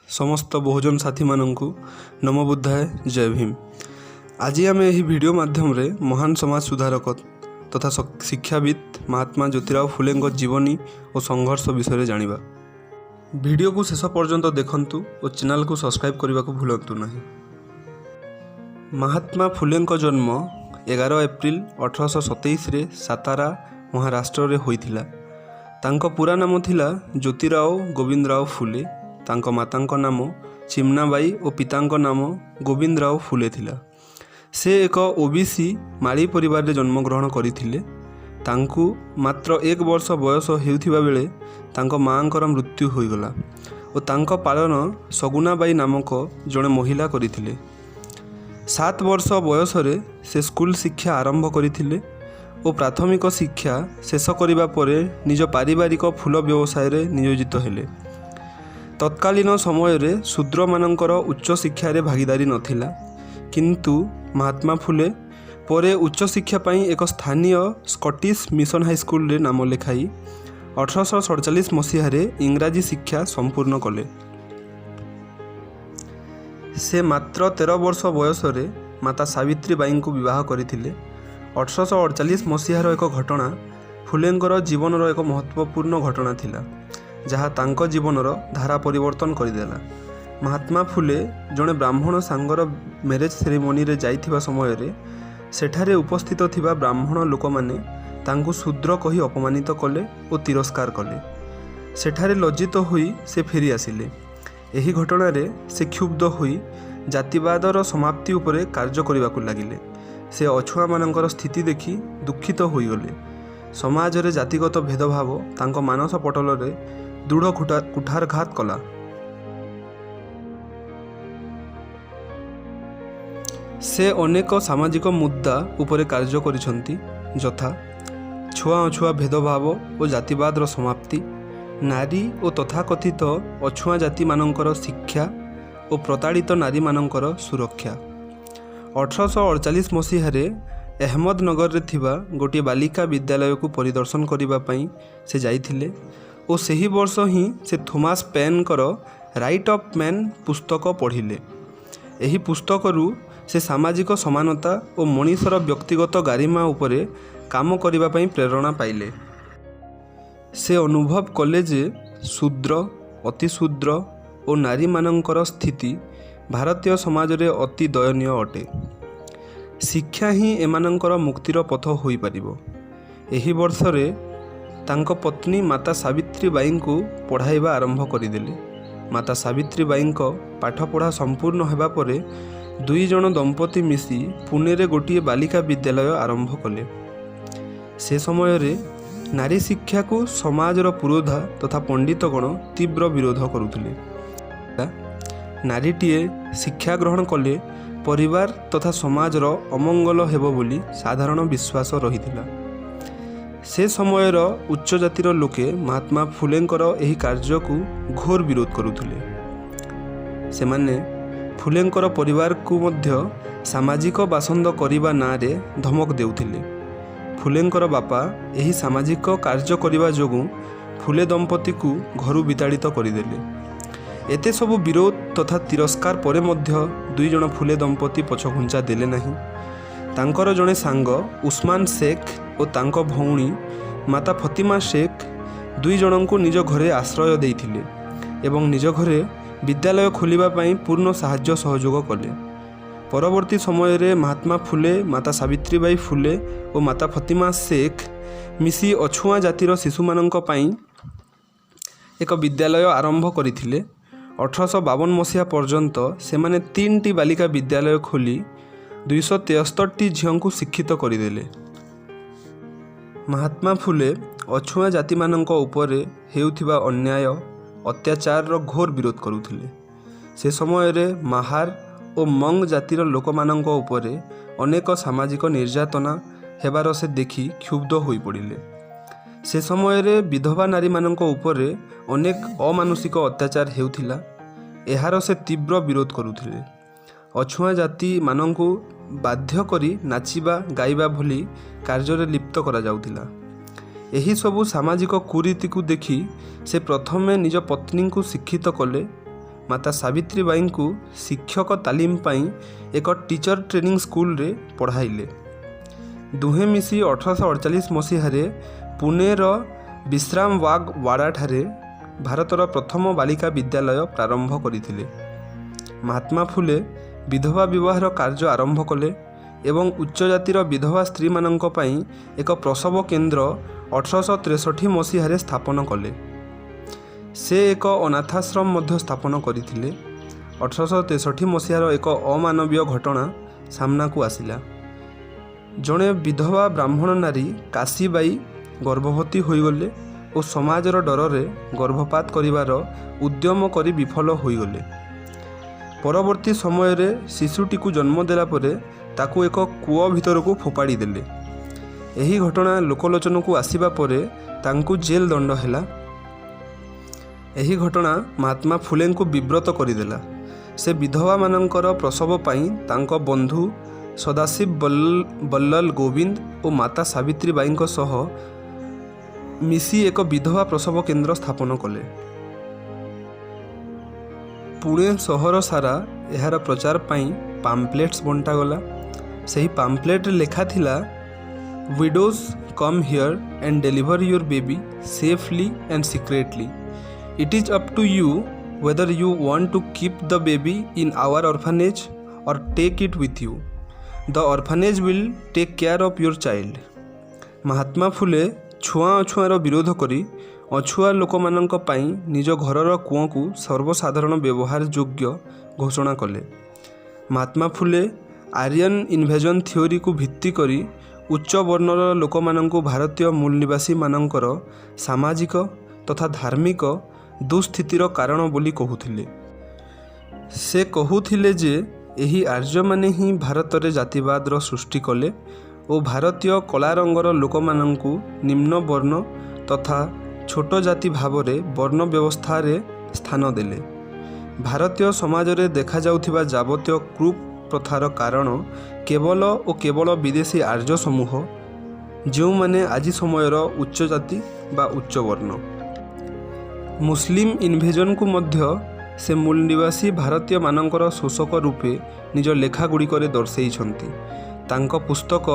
समस्त बहुजन साथी माननकु नमो बुद्धाय जय भीम। आज आम यह वीडियो माध्यम रे महान समाज सुधारक तथा शिक्षाविद महात्मा ज्योतिराव फुले जीवनी और संघर्ष विषय जानिबा। वीडियो को शेष पर्यंत देखंतु और चैनल को सब्सक्राइब करने को भूलंतु नहीं। महात्मा फुले जन्म 11 एप्रिल 1827 रे सातारा महाराष्ट्र रे होइथिला। तांको पूरा नाम थिला ज्योतिराव गोविंदराव फुले। तांको मातांको नाम चिमनाबाई और पितांको नाम गोविंदराव फुले थिला। से एक ओबीसी माली परिवार रे जन्म ग्रहण करिथिले। तांकु मात्र 1 वर्ष बयस हेउथिबा बेले तांको मांकर मृत्यु होइगला और तांको पालन सगुनाबाई नामक जड़े महिला करिथिले। 7 वर्ष बयस रे से स्कूल शिक्षा आरंभ करिथिले और प्राथमिक शिक्षा शेष करिबा परे निज पारिवारिक फूल व्यवसाय रे नियोजित हेले। तत्कालीन समय रे शूद्र मानकर उच्च शिक्षा रे भागीदारी नथिला, किंतु महात्मा फुले परे उच्च शिक्षा पाई एक स्थानीय स्कॉटिश मिशन हाई स्कूल रे नाम लेखाई 1847 मसीह रे इंग्राजी शिक्षा संपूर्ण कले। से मात्र 13 वर्ष बयस रे माता सावित्री बाई को विवाह करथिले। 1848 मसीहार एक घटना फुलेंकर जीवनर एक महत्वपूर्ण घटना थिला, जहाँ तांको जीवनर धारा परिवर्तन करदेला। महात्मा फुले जड़े ब्राह्मण सांगर मैरेज सेरेमनी रे जाइथिबा समय रे सेठारे उपस्थित थिबा ब्राह्मण लोक माने तांको शूद्र कही अपमानित कले और तिरस्कार कले। सेठारे लज्जित होई से फेरी आसिले। एही घटना रे से क्षुब्ध होई जातिवादर समाप्ति उपरे कार्य करबाकू लागिले। से अछुआ मानकर स्थिति देखि दुखित होई गले। समाज रे जातिगत भेदभाव तांको मानस पटल रे दृढ़ कुठारघात कला। से अनेक सामाजिक मुद्दा उपरे कार्य करिसंती, यथा छुआ अछुआ भेदभाव और जातिवादर समाप्ति, नारी और तथाकथित अछुआ जाति मानकर शिक्षा और प्रताड़ित नारी मानकर सुरक्षा। 1848 मसीह रे अहमदनगर रे थिबा गोटे बालिका विद्यालय को परिदर्शन करिबा पई से जाइथिले और सही वर्ष ही से थॉमस पेनकर राइट ऑफ मैन पुस्तक पढ़िले। एही पुस्तकरू से सामाजिक समानता और मनीषर व्यक्तिगत गारिमा उपरे काम करिबा पई प्रेरणा पाइले। से अनुभव कले जे शूद्र, अतिशूद्र और नारी मानकर स्थिति भारतीय समाज रे अति दयनीय अटे। शिक्षा ही एमानंकर मुक्तिर पथ होई परिबो। एही वर्ष रे तांको पत्नी माता सावित्री बाई को पढ़ाइबा आरंभ करदेले। माता सावित्री बाई पाठपढ़ा संपूर्ण होगा परे 2 जन दंपति मिसी पुणे रे गोटे बालिका विद्यालय आरंभ कले। से समय रे नारी शिक्षा को समाजर पुरोधा तथा पंडितगण तीव्र विरोध करुथिले। नारीटीए शिक्षा ग्रहण कले परिवार तथा समाजर अमंगल हेबो बोली साधारण विश्वास रहिथिला। से समयर उच्च जातिर लोके महात्मा फुलेंकर एही कार्य को घोर विरोध करुथिले। सेमाने फुलेंकर परिवार को मध्य सामाजिक बासंद करिबा ना रे धमक देउथिले। फुलेंकर बापा एही सामाजिक कार्य करिबा जोगु फुले दंपति को घरु विताड़ित करिदेले। एते सबु विरोध तथा तिरस्कार परे मध्य 2 जन फुले दंपति पछघुंचा देले नहीं। तांकर जड़े सांग उस्मान शेख और तांको भौणी माता फतिमा शेख 2 जन को निज घरे आश्रय देइथिले एवं निज घरे विद्यालय खोलिबा पई पूर्ण साहाय्य सहयोग कले। परवर्ती समय रे महात्मा फुले, माता सावित्रीबाई फुले और माता फतिमा शेख मिसी अछुआ जातिर शिशु मानक पई एक विद्यालय आरंभ करिथिले। 1852 मसीहा पर्यंत सेमाने 3टी बालिका विद्यालय खोली 273टी झील को शिक्षित करदेले। महात्मा फुले अछुआ जाति मानक उपरे हेउथिबा अन्याय अत्याचार घोर विरोध करुथिले। से समय रे महार और मंग जातिर लोक मानक उपरे अनेक सामाजिक निर्यातना हेबार से देखि क्षुब्ध होई पड़िले। से समय रे विधवा नारी मानक उपरे अनेक अमानुषिक अत्याचार हेउथिला। एहार से तीव्र विरोध करुथिले। अछुआ जाति मानकु ବାଧ୍ୟ କରି ନାଚିବା ଗାଇବା ଭଳି କାର୍ଯ୍ୟରେ ଲିପ୍ତ କରାଯାଉଥିଲା। ଏହି ସବୁ ସାମାଜିକ କୁରୀତିକୁ ଦେଖି ସେ ପ୍ରଥମେ ନିଜ ପତ୍ନୀଙ୍କୁ ଶିକ୍ଷିତ କଲେ। ମାତା ସାବିତ୍ରୀବାଈଙ୍କୁ ଶିକ୍ଷକ ତାଲିମ ପାଇଁ ଏକ ଟିଚର ଟ୍ରେନିଂ ସ୍କୁଲରେ ପଢ଼ାଇଲେ। ଦୁହେଁ ମିଶି 1848 ମସିହାରେ ପୁନେର ବିଶ୍ରାମବାଗ ୱାଡ଼ାଠାରେ ଭାରତର ପ୍ରଥମ ବାଳିକା ବିଦ୍ୟାଳୟ ପ୍ରାରମ୍ଭ କରିଥିଲେ। ମହାତ୍ମା ଫୁଲେ ବିଧବା ବିବାହର କାର୍ଯ୍ୟ ଆରମ୍ଭ କଲେ ଏବଂ ଉଚ୍ଚ ଜାତିର ବିଧବା ସ୍ତ୍ରୀମାନଙ୍କ ପାଇଁ ଏକ ପ୍ରସବ କେନ୍ଦ୍ର 1863 ମସିହାରେ ସ୍ଥାପନ କଲେ। ସେ ଏକ ଅନାଥାଶ୍ରମ ମଧ୍ୟ ସ୍ଥାପନ କରିଥିଲେ। 1863 ମସିହାର ଏକ ଅମାନବୀୟ ଘଟଣା ସାମ୍ନାକୁ ଆସିଲା। ଜଣେ ବିଧବା ବ୍ରାହ୍ମଣ ନାରୀ କାଶୀବାଈ ଗର୍ଭବତୀ ହୋଇଗଲେ ଓ ସମାଜର ଡରରେ ଗର୍ଭପାତ କରିବାର ଉଦ୍ୟମ କରି ବିଫଳ ହୋଇଗଲେ। ପରବର୍ତ୍ତୀ ସମୟରେ ଶିଶୁଟିକୁ ଜନ୍ମ ଦେଲା ପରେ ତାକୁ ଏକ କୂଅ ଭିତରକୁ ଫୋପାଡ଼ି ଦେଲେ। ଏହି ଘଟଣା ଲୋକଲୋଚନକୁ ଆସିବା ପରେ ତାଙ୍କୁ ଜେଲ୍ ଦଣ୍ଡ ହେଲା। ଏହି ଘଟଣା ମହାତ୍ମା ଫୁଲେଙ୍କୁ ବିବ୍ରତ କରିଦେଲା। ସେ ବିଧବାମାନଙ୍କର ପ୍ରସବ ପାଇଁ ତାଙ୍କ ବନ୍ଧୁ ସଦାଶିବ ବଲ୍ଲଲ ଗୋବିନ୍ଦ ଓ ମାତା ସାବିତ୍ରୀବାଈଙ୍କ ସହ ମିଶି ଏକ ବିଧବା ପ୍ରସବ କେନ୍ଦ୍ର ସ୍ଥାପନ କଲେ। ପୁଣେ ସହର ସାରା ଏହାର ପ୍ରଚାର ପାଇଁ ପାମ୍ପଲେଟ୍ସ ବଣ୍ଟାଗଲା। ସେହି ପାମ୍ପଲେଟ୍ରେ ଲେଖା ଥିଲା, widows come here and deliver your baby safely and secretly. It is up to you whether you want to keep the baby in our orphanage or take it with you. The orphanage will take care of your child. Mahatma Phule ଛୁଆଁ ଅଛୁଆଁର ବିରୋଧ କରି ଅଛୁଆ ଲୋକମାନଙ୍କ ପାଇଁ ନିଜ ଘରର କୂଅକୁ ସର୍ବସାଧାରଣ ବ୍ୟବହାର ଯୋଗ୍ୟ ଘୋଷଣା କଲେ। ମହାତ୍ମା ଫୁଲେ ଆରିଆନ୍ ଇନଭେଜନ୍ ଥିଓରିକୁ ଭିତ୍ତି କରି ଉଚ୍ଚ ବର୍ଣ୍ଣର ଲୋକମାନଙ୍କୁ ଭାରତୀୟ ମୂଳ ନିବାସୀମାନଙ୍କର ସାମାଜିକ ତଥା ଧାର୍ମିକ ଦୁଃସ୍ଥିତିର କାରଣ ବୋଲି କହୁଥିଲେ। ସେ କହୁଥିଲେ ଯେ ଏହି ଆର୍ଯ୍ୟମାନେ ହିଁ ଭାରତରେ ଜାତିବାଦର ସୃଷ୍ଟି କଲେ ଓ ଭାରତୀୟ କଳା ରଙ୍ଗର ଲୋକମାନଙ୍କୁ ନିମ୍ନ ବର୍ଣ୍ଣ ତଥା ଛୋଟ ଜାତି ଭାବରେ ବର୍ଣ୍ଣ ବ୍ୟବସ୍ଥାରେ ସ୍ଥାନ ଦେଲେ। ଭାରତୀୟ ସମାଜରେ ଦେଖାଯାଉଥିବା ଯାବତୀୟ କୁପ୍ରଥାର କାରଣ କେବଳ ଓ କେବଳ ବିଦେଶୀ ଆର୍ଯ୍ୟ ସମୂହ, ଯେଉଁମାନେ ଆଜି ସମୟର ଉଚ୍ଚ ଜାତି ବା ଉଚ୍ଚ ବର୍ଣ୍ଣ। ମୁସଲିମ୍ ଇନଭେଜନକୁ ମଧ୍ୟ ସେ ମୂଳ ନିବାସୀ ଭାରତୀୟମାନଙ୍କର ଶୋଷକ ରୂପେ ନିଜ ଲେଖାଗୁଡ଼ିକରେ ଦର୍ଶାଇଛନ୍ତି। ତାଙ୍କ ପୁସ୍ତକ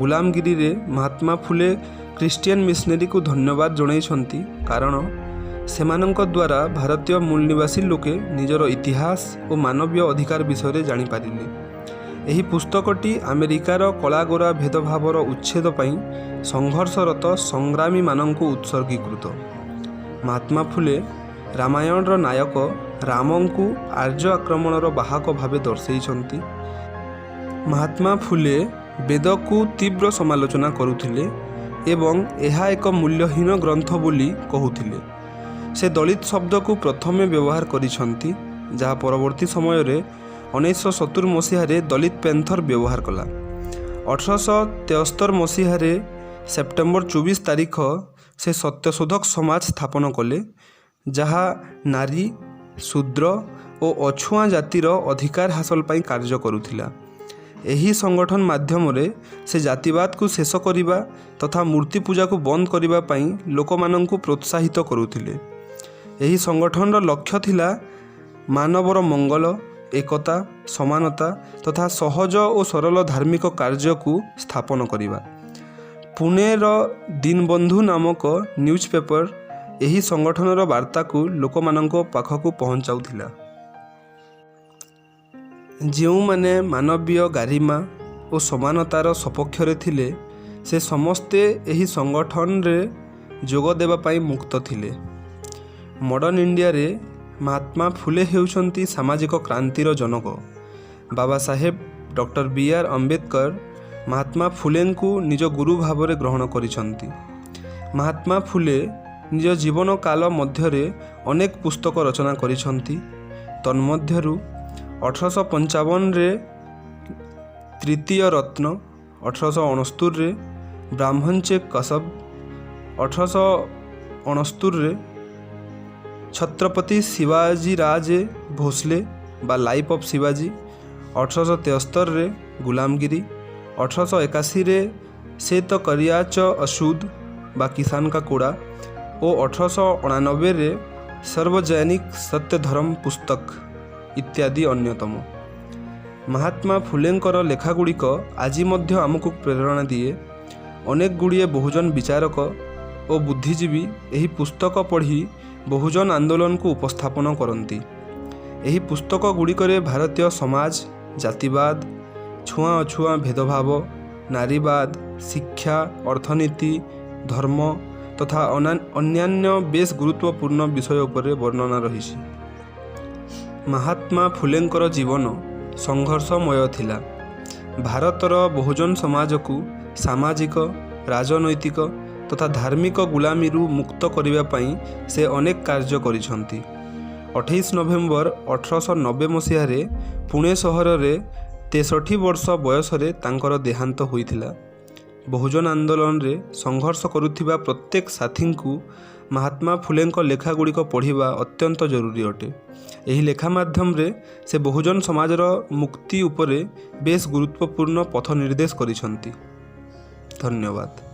ଗୁଲାମଗିରିରେ ମହାତ୍ମା ଫୁଲେ ଖ୍ରୀଷ୍ଟିଆନ ମିଶନେରୀକୁ ଧନ୍ୟବାଦ ଜଣାଇଛନ୍ତି, କାରଣ ସେମାନଙ୍କ ଦ୍ୱାରା ଭାରତୀୟ ମୂଳ ନିବାସୀ ଲୋକେ ନିଜର ଇତିହାସ ଓ ମାନବୀୟ ଅଧିକାର ବିଷୟରେ ଜାଣିପାରିଲେ। ଏହି ପୁସ୍ତକଟି ଆମେରିକାର କଳାଗୋରା ଭେଦଭାବର ଉଚ୍ଛେଦ ପାଇଁ ସଂଘର୍ଷରତ ସଂଗ୍ରାମୀମାନଙ୍କୁ ଉତ୍ସର୍ଗୀକୃତ। ମହାତ୍ମା ଫୁଲେ ରାମାୟଣର ନାୟକ ରାମଙ୍କୁ ଆର୍ଯ୍ୟ ଆକ୍ରମଣର ବାହକ ଭାବେ ଦର୍ଶାଇଛନ୍ତି। ମହାତ୍ମା ଫୁଲେ ବେଦକୁ ତୀବ୍ର ସମାଲୋଚନା କରୁଥିଲେ ଏବଂ ଏହା ଏକ ମୂଲ୍ୟହୀନ ଗ୍ରନ୍ଥ ବୋଲି କହୁଥିଲେ। ସେ ଦଳିତ ଶବ୍ଦକୁ ପ୍ରଥମେ ବ୍ୟବହାର କରିଛନ୍ତି, ଯାହା ପରବର୍ତ୍ତୀ ସମୟରେ 1970 ମସିହାରେ ଦଳିତ ପ୍ୟାନ୍ଥର ବ୍ୟବହାର କଲା। 1873 ମସିହାରେ ସେପ୍ଟେମ୍ବର 24 ତାରିଖ ସେ ସତ୍ୟଶୋଧକ ସମାଜ ସ୍ଥାପନ କଲେ, ଯାହା ନାରୀ, ଶୂଦ୍ର ଓ ଅଛୁଆଁ ଜାତିର ଅଧିକାର ହାସଲ ପାଇଁ କାର୍ଯ୍ୟ କରୁଥିଲା। ଏହି ସଂଗଠନ ମାଧ୍ୟମରେ ସେ ଜାତିବାଦକୁ ଶେଷ କରିବା ତଥା ମୂର୍ତ୍ତି ପୂଜାକୁ ବନ୍ଦ କରିବା ପାଇଁ ଲୋକମାନଙ୍କୁ ପ୍ରୋତ୍ସାହିତ କରୁଥିଲେ। ଏହି ସଂଗଠନର ଲକ୍ଷ୍ୟ ଥିଲା ମାନବର ମଙ୍ଗଳ, ଏକତା, ସମାନତା ତଥା ସହଜ ଓ ସରଳ ଧାର୍ମିକ କାର୍ଯ୍ୟକୁ ସ୍ଥାପନ କରିବା। ପୁଣେର ଦୀନବନ୍ଧୁ ନାମକ ନ୍ୟୁଜ୍ ପେପର ଏହି ସଂଗଠନର ବାର୍ତ୍ତାକୁ ଲୋକମାନଙ୍କ ପାଖକୁ ପହଞ୍ଚାଉଥିଲା। ଯେଉଁମାନେ ମାନବୀୟ ଗାରିମା ଓ ସମାନତାର ସପକ୍ଷରେ ଥିଲେ, ସେ ସମସ୍ତେ ଏହି ସଂଗଠନରେ ଯୋଗ ଦେବା ପାଇଁ ମୁକ୍ତ ଥିଲେ। ମଡ଼ର୍ଣ୍ଣ ଇଣ୍ଡିଆରେ ମହାତ୍ମା ଫୁଲେ ହେଉଛନ୍ତି ସାମାଜିକ କ୍ରାନ୍ତିର ଜନକ। Baba Saheb doctor B.R. ଆମ୍ବେଦକର ମହାତ୍ମା ଫୁଲେଙ୍କୁ ନିଜ ଗୁରୁ ଭାବରେ ଗ୍ରହଣ କରିଛନ୍ତି। ମହାତ୍ମା ଫୁଲେ ନିଜ ଜୀବନ କାଳ ମଧ୍ୟରେ ଅନେକ ପୁସ୍ତକ ରଚନା କରିଛନ୍ତି। ତନ୍ମଧ୍ୟରୁ 1855ରେ ତୃତୀୟ ରତ୍ନ, 1869ରେ ବ୍ରାହ୍ମଞ୍ଚେ କସବ, 1869ରେ ଛତ୍ରପତି ଶିବାଜୀ ରାଜେ ଭୋସଲେ ବା ଲାଇଫ୍ ଅଫ୍ ଶିବାଜୀ, 1873ରେ गुलामगिरी। 1881 से तो करियाच अशुद्ध बा किसान का कूड़ा और 1899 सार्वजनिक सत्य धर्म पुस्तक इत्यादि अन्यतम। महात्मा फुलेंकर लेखागुड़िक आज मध्य आमको प्रेरणा दिए। अनेक गुड़िए बहुजन विचारक और बुद्धिजीवी यही पुस्तक पढ़ी बहुजन आंदोलन को उपस्थापन करती। यही पुस्तक गुड़िकरे भारतीय समाज, जातिवाद, छुआ अछुआ भेदभाव, नारीवाद, शिक्षा, अर्थनीति, धर्म तथा अन्यान्य बेस गुरुत्वपूर्ण विषय उपरे वर्णना रही। महात्मा फुलेंकर जीवन संघर्षमय थिला। भारतर बहुजन समाज को सामाजिक, राजनैतिक तथा धार्मिक गुलामी मुक्त करने पाई से अनेक कार्य करिसंती। 28 नवेम्बर 1890 मसीह पुणे सहर में 63 वर्ष बयस तांकर देहांत होइथिला। बहुजन आंदोलन रे संघर्ष करुथिबा प्रत्येक साथी को महात्मा फुलेंक लेखागुड़िक पढ़िबा अत्यंत जरूरी अटे। एही लेखा माध्यम रे से बहुजन समाजर मुक्ति उपरे बेस गुरुत्वपूर्ण पथ निर्देश करिसंती। धन्यवाद।